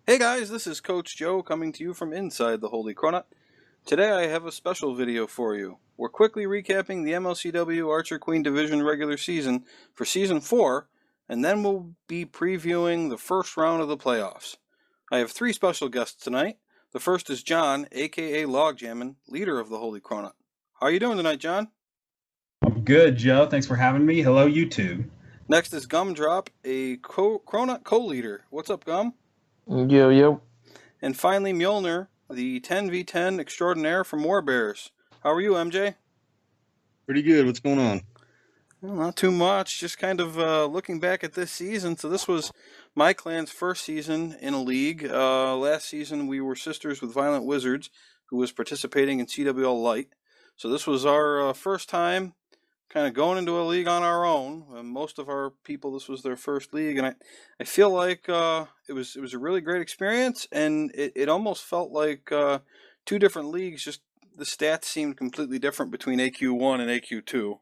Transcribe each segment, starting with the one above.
Hey guys, this is Coach Joe coming to you from inside the Holy Cronut. Today I have a special video for you. We're quickly recapping the MLCW Archer Queen Division regular season for Season 4, and then we'll be previewing the first round of the playoffs. I have three special guests tonight. The first is John, aka Logjammin, leader of the Holy Cronut. How are you doing tonight, John? I'm good, Joe. Thanks for having me. Hello, YouTube. Next is Gumdrop, a Cronut co-leader. What's up, Gum? Yo. And finally, Mjolnir, the 10v10 extraordinaire from WarBears. How are you, MJ? Pretty good. What's going on? Well, not too much. Just kind of looking back at this season. So this was my clan's first season in a league. Last season, we were sisters with Violent Wizards, who was participating in CWL Light. So this was our first time kind of going into a league on our own. Most of our people, this was their first league, and I feel like it was a really great experience, and it almost felt like two different leagues. Just the stats seemed completely different between AQ1 and AQ2.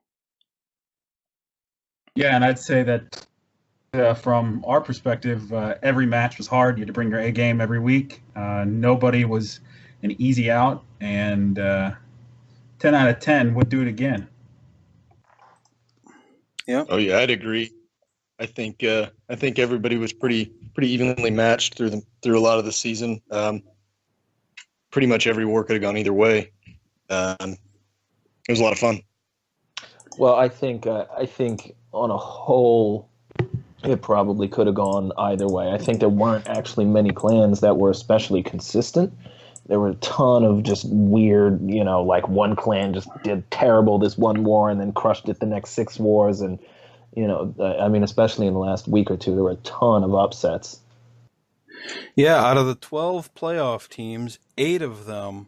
Yeah, and I'd say that from our perspective, every match was hard. You had to bring your A game every week. Nobody was an easy out, and 10 out of 10 would do it again. Yeah. Oh yeah, I'd agree. I think everybody was pretty evenly matched through a lot of the season. Pretty much every war could have gone either way. It was a lot of fun. Well, I think on a whole, it probably could have gone either way. I think there weren't actually many clans that were especially consistent. There were a ton of just weird, like one clan just did terrible this one war and then crushed it the next 6 wars. And, especially in the last week or two, there were a ton of upsets. Yeah, out of the 12 playoff teams, 8 of them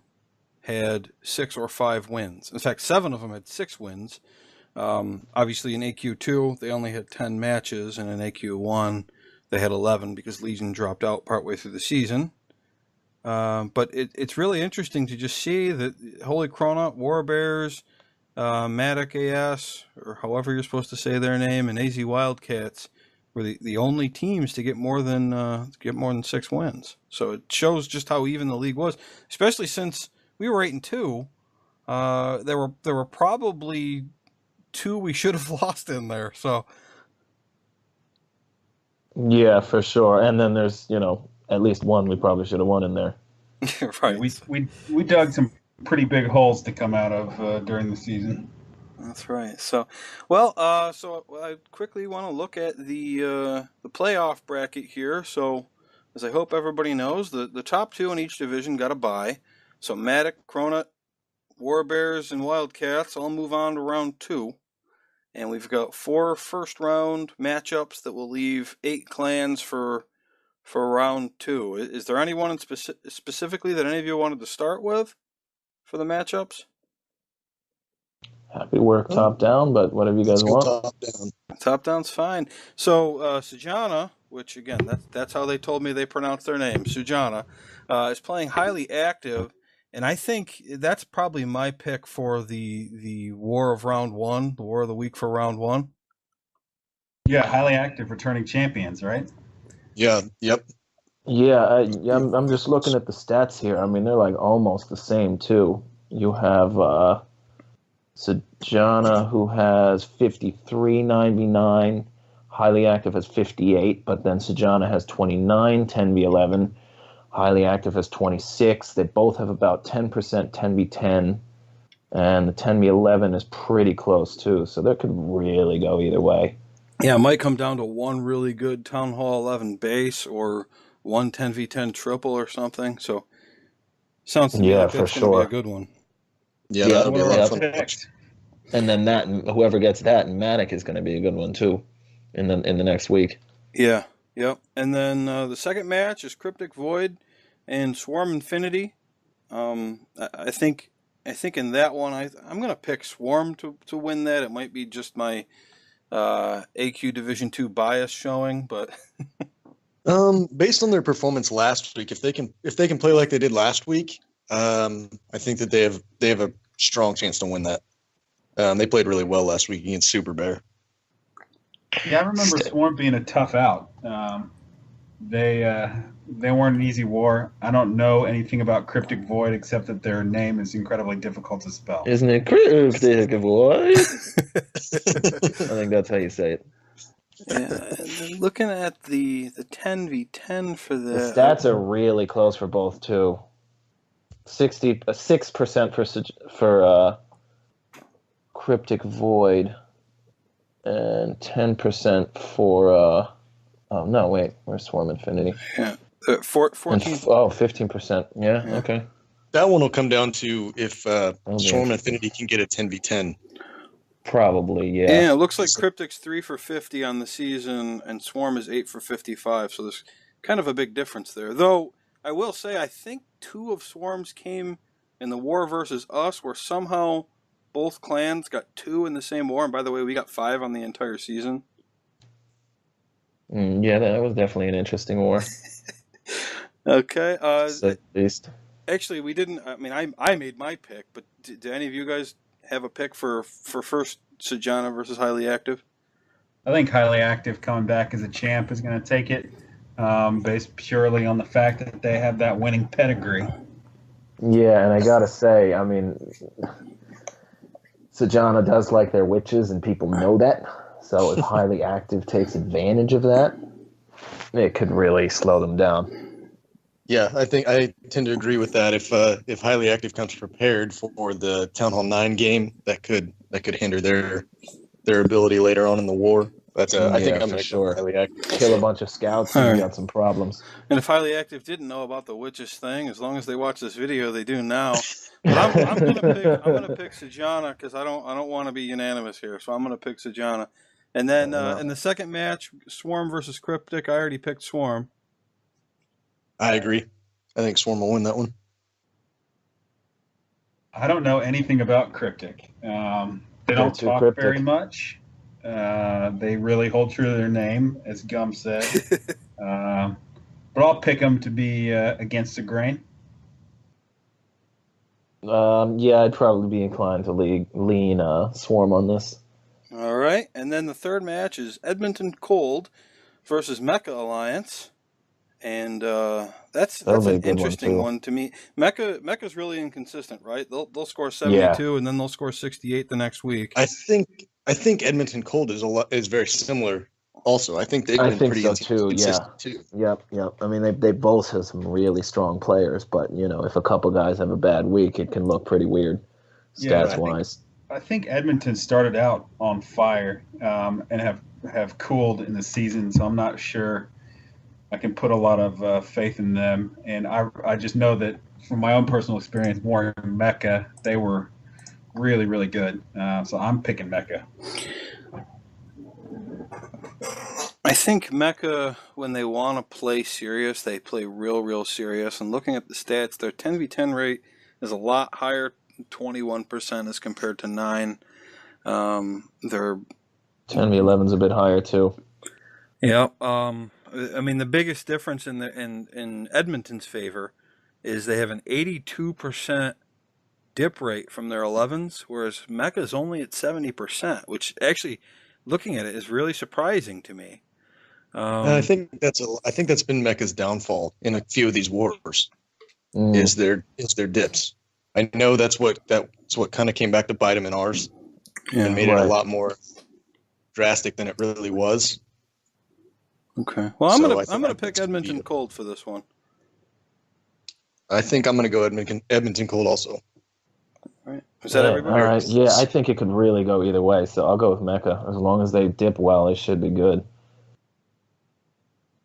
had 6 or 5 wins. In fact, 7 of them had 6 wins. Obviously, in AQ2, they only had 10 matches, and in AQ1, they had 11 because Legion dropped out partway through the season. But it's really interesting to just see that Holy Cronut, WarBears, Matic AS, or however you're supposed to say their name, and AZ Wildcats were the only teams to get more than 6 wins. So it shows just how even the league was, especially since we were 8-2. There were probably 2 we should have lost in there. So Yeah, for sure. And then there's at least one we probably should have won in there. right. We dug some pretty big holes to come out of during the season. That's right. So, well, I quickly want to look at the playoff bracket here. So, as I hope everybody knows, the top 2 in each division got a bye. So, Matic, Cronut, WarBears, and Wildcats all move on to round 2. And we've got 4 first-round matchups that will leave 8 clans for round 2. Is there anyone specifically that any of you wanted to start with for the matchups? Happy to work top down, but whatever you guys want. Top down. Top down's fine. So Sujana, which again that's how they told me they pronounce their name, Sujana, is playing highly active, and I think that's probably my pick for the War of Round 1, the War of the Week for Round 1. Yeah, highly active returning champions, right? Yeah. Yep. Yeah, I'm just looking at the stats here. I mean, they're like almost the same too. You have Sujana, who has 53.99, highly active has 58, but then Sujana has 29, 10v11. Highly active has 26. They both have about 10% 10v10, and the 10v11 is pretty close too. So that could really go either way. Yeah, it might come down to one really good Town Hall 11 base or one 10v10 triple or something. So sounds to me like that's going to be a good one. Yeah, that'll be a lot of fun. And then whoever gets that, and Matic is going to be a good one too, in the next week. Yeah, yep. And then the second match is Cryptic Void and Swarm Infinity. I think in that one I'm going to pick Swarm to win that. It might be just my AQ Division 2 bias showing, but based on their performance last week, if they can play like they did last week, I think that they have a strong chance to win that. They played really well last week against Super Bear. Yeah, I remember Swarm being a tough out. They they weren't an easy war. I don't know anything about Cryptic Void except that their name is incredibly difficult to spell. Isn't it cryptic, boy? I think that's how you say it. Yeah, and then looking at the 10v10 for The stats are really close for both too. 6% for Cryptic Void, and 10% for oh no, wait, where's Swarm Infinity? Yeah, 14. 15%. Yeah, Yeah. okay. That one will come down to if Swarm Infinity can get a 10v10. Probably, yeah. Yeah, it looks like Cryptic's 3 for 50 on the season, and Swarm is 8 for 55. So there's kind of a big difference there. Though I will say, I think 2 of Swarm's came in the war versus us, where somehow both clans got 2 in the same war. And by the way, we got 5 on the entire season. Yeah, that was definitely an interesting war. Okay. At least. Actually, we didn't. I mean, I made my pick, but did any of you guys have a pick for first Sejana versus Highly Active? I think Highly Active coming back as a champ is going to take it, based purely on the fact that they have that winning pedigree. Yeah, and I gotta say, I mean, Sejana does like their witches, and people know that. So if Highly Active takes advantage of that, it could really slow them down. Yeah, I think I tend to agree with that. If Highly Active comes prepared for the Town Hall 9 game, that could hinder their ability later on in the war. But I think I'm for going to sure. Highly Active. Kill a bunch of scouts, and you got some problems. And if Highly Active didn't know about the witches thing, as long as they watch this video, they do now. But I'm gonna pick Sejana because I don't want to be unanimous here, so I'm gonna pick Sejana. And then in the second match, Swarm versus Cryptic, I already picked Swarm. I agree. I think Swarm will win that one. I don't know anything about Cryptic. They don't talk very much. They really hold true to their name, as Gum said. But I'll pick them to be against the grain. Yeah, I'd probably be inclined to lean Swarm on this. All right, and then the third match is Edmonton Cold versus Mecha Alliance, and that's an interesting one to me. Mecha's really inconsistent, right? They'll score 72 and then they'll score 68 the next week. I think Edmonton Cold is very similar. Also, I think they've been pretty consistent too. Yep. I mean, they both have some really strong players, but if a couple guys have a bad week, it can look pretty weird, stats wise. I think Edmonton started out on fire and have cooled in the season, so I'm not sure I can put a lot of faith in them. And I just know that from my own personal experience, more in Mecca, they were really, really good. So I'm picking Mecca. I think Mecha, when they want to play serious, they play real serious. And looking at the stats, their 10v10 rate is a lot higher, 21% as compared to 9. Their 10v11 is a bit higher too. Yeah. I mean, the biggest difference in Edmonton's favor is they have an 82% dip rate from their 11s, whereas Mecha is only at 70%, which actually, looking at it, is really surprising to me. I think that's been Mecha's downfall in a few of these wars. Is their dips. I know that's what kind of came back to bite them in ours, and made it a lot more drastic than it really was. Okay. Well, I'm gonna pick Edmonton Cold for this one. I think I'm gonna go Edmonton Cold also. All right. Is that everybody? All right. Yeah, I think it could really go either way. So I'll go with Mecha. As long as they dip well, they should be good.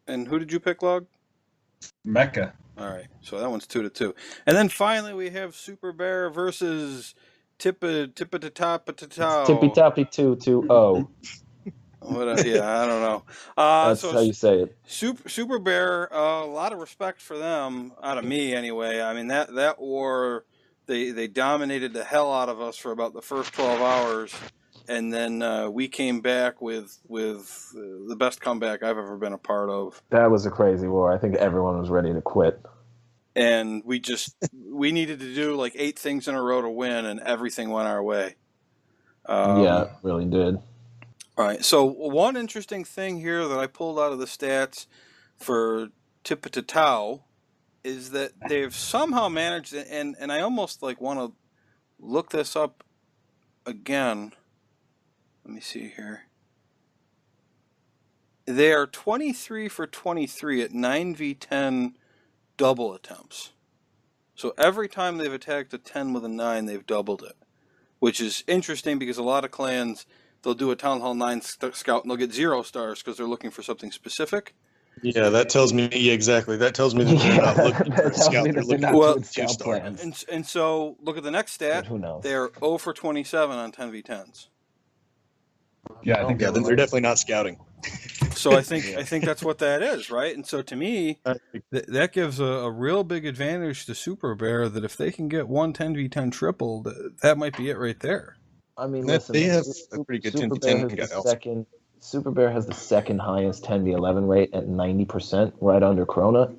And who did you pick, Log? Mecca. All right, so that one's 2-2. And then finally we have Super Bear versus Tippy Toppy 2-2-0. Yeah, I don't know. That's how you say it. Super Bear, a lot of respect for them, out of me anyway. I mean, that war, they dominated the hell out of us for about the first 12 hours. And then we came back with the best comeback I've ever been a part of. That was a crazy war. I think everyone was ready to quit. And we needed to do like 8 things in a row to win, and everything went our way. Yeah, it really did. All right. So one interesting thing here that I pulled out of the stats for Tipitau is that they've somehow managed, and I almost like want to look this up again. Let me see here. They are 23 for 23 at 9v10 double attempts. So every time they've attacked a 10 with a 9, they've doubled it, which is interesting because a lot of clans, they'll do a Town Hall 9 scout and they'll get 0 stars because they're looking for something specific. Yeah, that tells me exactly. That tells me that they're not looking for a scout. They're looking for a 2-star. And so look at the next stat. Who knows? They're 0 for 27 on 10v10s. Yeah, I think they're definitely not scouting. So I think that's what that is, right? And so to me, that gives a real big advantage to Super Bear that if they can get one 10v10 triple, that might be it right there. I mean, listen, they have a pretty good 10v10. Super Bear has the second highest 10v11 rate at 90%, right under Cronut,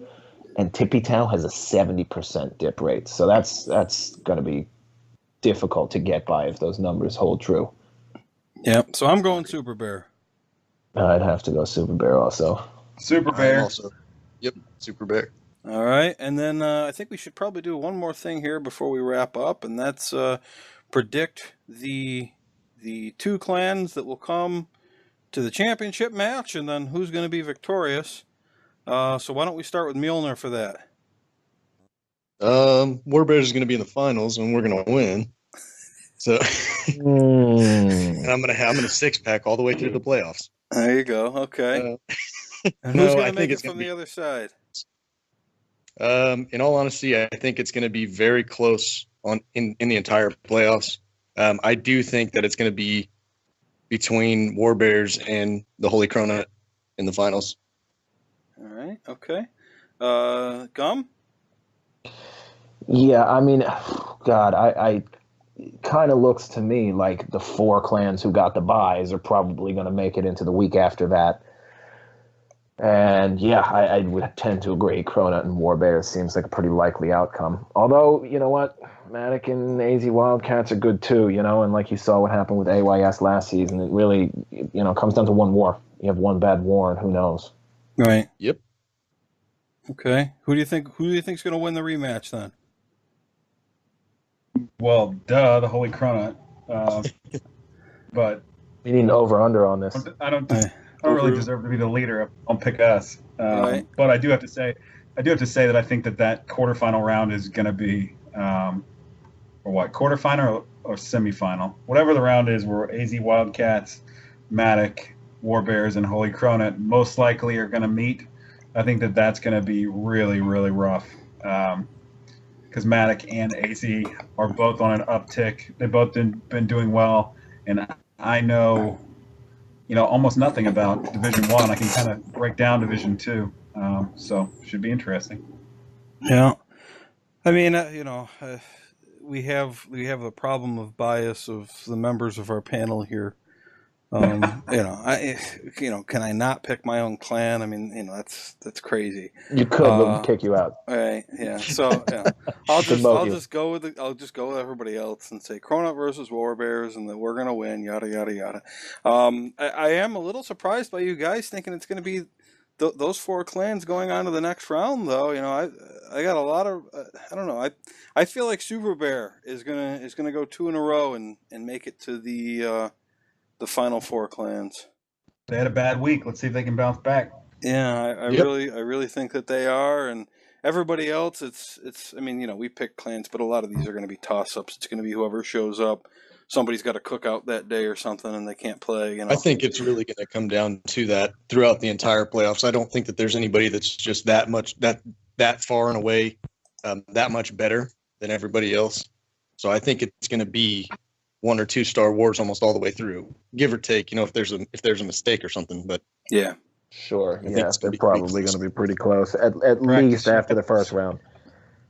and Tippy Tau has a 70% dip rate. So that's going to be difficult to get by if those numbers hold true. Yeah, so I'm going Super Bear. I'd have to go Super Bear also. Super Bear. Also. Yep, Super Bear. All right, and then I think we should probably do one more thing here before we wrap up, and that's predict the 2 clans that will come to the championship match, and then who's going to be victorious. So why don't we start with Mjolnir for that? WarBears is going to be in the finals, and we're going to win. So, and I'm going to 6-pack all the way through the playoffs. There you go. Okay. And who's going to make it from the other side? In all honesty, I think it's going to be very close in the entire playoffs. I do think that it's going to be between WarBears and the Holy Cronut in the finals. All right. Okay. Gum? Yeah, I mean, God, I kind of looks to me like the 4 clans who got the buys are probably going to make it into the week after that. And yeah, I would tend to agree. Cronut and WarBears seems like a pretty likely outcome. Although, you know what? Matic and AZ Wildcats are good too, and like you saw what happened with AYS last season, it really, comes down to one war. You have one bad war, and who knows? Right. Yep. Okay. Who do you think's going to win the rematch then? Well, the Holy Cronut. But you need an over/under on this. I don't really deserve to be the leader. Don't pick us. Right. But I do have to say that I think that quarterfinal round is going to be, or what, quarterfinal or semifinal, whatever the round is, where AZ Wildcats, Matic, WarBears, and Holy Cronut most likely are going to meet. I think that's going to be really, really rough. Because Matic and AZ are both on an uptick. They've both been doing well, and I know, almost nothing about Division 1. I can kind of break down Division 2, so should be interesting. Yeah, I mean, we have the problem of bias of the members of our panel here. Can I not pick my own clan? I mean, that's crazy. You could, but we'll kick you out. Right? Yeah. So yeah, I'll just go with everybody else and say Cronut versus WarBears, and that we're gonna win. Yada yada yada. I am a little surprised by you guys thinking it's gonna be those 4 clans going on to the next round, though. I got a lot of I don't know. I feel like Super Bear is gonna go 2 in a row and make it to the final 4 clans. They had a bad week. Let's see if they can bounce back. Yeah, I really think that they are, and everybody else, it's. I mean, we pick clans, but a lot of these are going to be toss-ups. It's going to be whoever shows up. Somebody's got to cook out that day or something, and they can't play. I think it's really going to come down to that throughout the entire playoffs. I don't think that there's anybody that's just that far and away, that much better than everybody else. So I think it's going to be 1 or 2 star wars almost all the way through, give or take. If there's a mistake or something, but yeah, sure, yeah, they're probably going to be pretty close at least after the first round.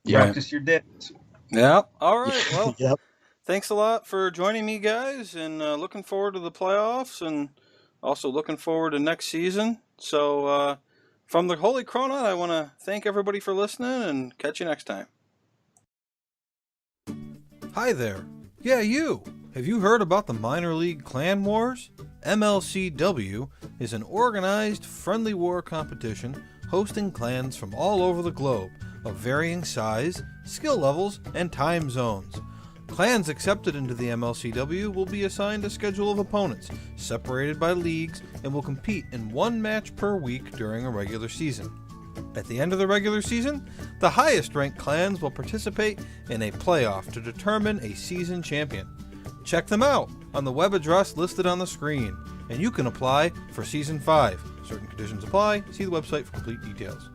Yeah, practice your dips. Yeah. All right. Well, yep. Thanks a lot for joining me, guys, and looking forward to the playoffs, and also looking forward to next season. So, from the Holy Cronut, I want to thank everybody for listening, and catch you next time. Hi there. Yeah, you. Have you heard about the Minor League Clan Wars? MLCW is an organized, friendly war competition hosting clans from all over the globe of varying size, skill levels, and time zones. Clans accepted into the MLCW will be assigned a schedule of opponents, separated by leagues, and will compete in one match per week during a regular season. At the end of the regular season, the highest ranked clans will participate in a playoff to determine a season champion. Check them out on the web address listed on the screen, and you can apply for Season 5. Certain conditions apply. See the website for complete details.